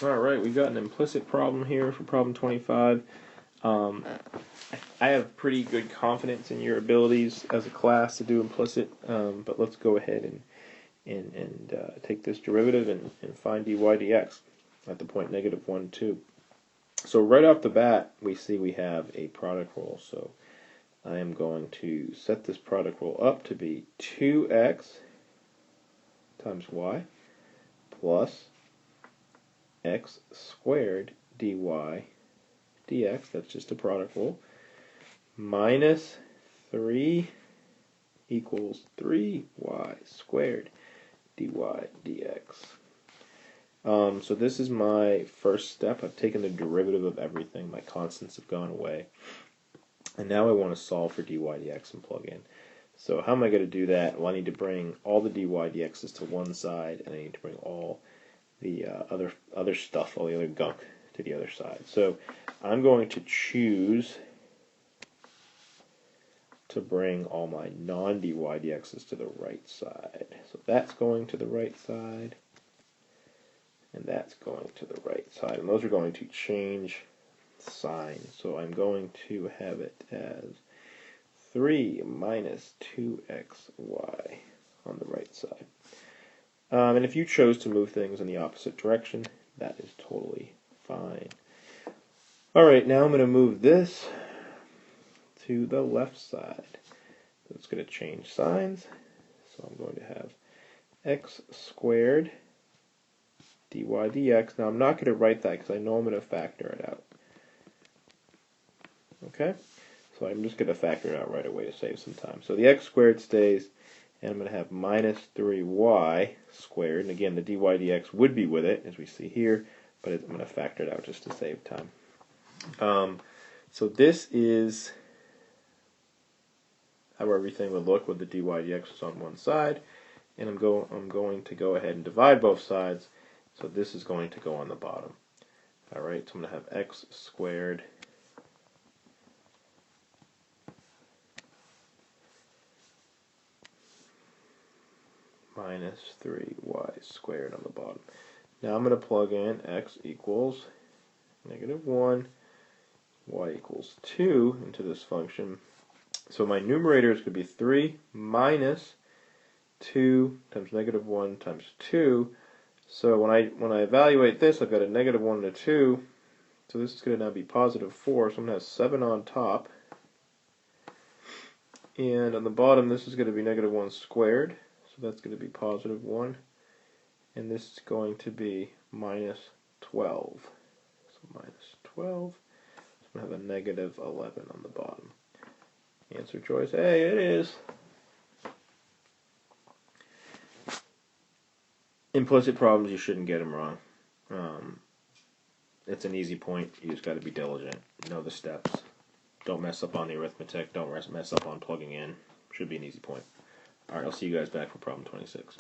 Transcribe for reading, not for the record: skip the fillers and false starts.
Alright, we got an implicit problem here for problem 25. I have pretty good confidence in your abilities as a class to do implicit, but let's go ahead and take this derivative and find dy dx at the point -1, 2. So right off the bat, we see we have a product rule. So I am going to set this product rule up to be 2x times y plus x squared dy dx, that's just a product rule, minus 3 equals 3y squared dy dx. So this is my first step. I've taken the derivative of everything. My constants have gone away. And now I want to solve for dy dx and plug in. So how am I going to do that? Well, I need to bring all the dy dx's to one side, and I need to bring all the other stuff, all the other gunk, to the other side. So I'm going to choose to bring all my non-dy dx's to the right side. So that's going to the right side, and that's going to the right side. And those are going to change signs. So I'm going to have it as 3 minus 2xy on the right side. And if you chose to move things in the opposite direction, that is totally fine. Alright, now I'm going to move this to the left side. So it's going to change signs. So I'm going to have x squared dy dx. Now I'm not going to write that because I know I'm going to factor it out. Okay? So I'm just going to factor it out right away to save some time. So the x squared stays, and I'm going to have minus 3y squared. And again, the dy dx would be with it, as we see here, but I'm going to factor it out just to save time. So this is how everything would look with the dy dx is on one side. And I'm going to go ahead and divide both sides. So this is going to go on the bottom. Alright, so I'm going to have x squared minus 3y squared on the bottom. Now I'm going to plug in x equals -1, y equals 2 into this function. So my numerator is going to be 3 minus 2 times -1 times 2. So when I evaluate this, I've got a -1 and a 2. So this is going to now be positive 4. So I'm going to have 7 on top. And on the bottom, this is going to be -1 squared. So that's going to be positive 1. And this is going to be minus 12. So minus 12. So I'm going to have a negative 11 on the bottom. Answer choice A, it is. Implicit problems, you shouldn't get them wrong. It's an easy point. You just got to be diligent. Know the steps. Don't mess up on the arithmetic. Don't mess up on plugging in. Should be an easy point. Alright, I'll see you guys back for problem 26.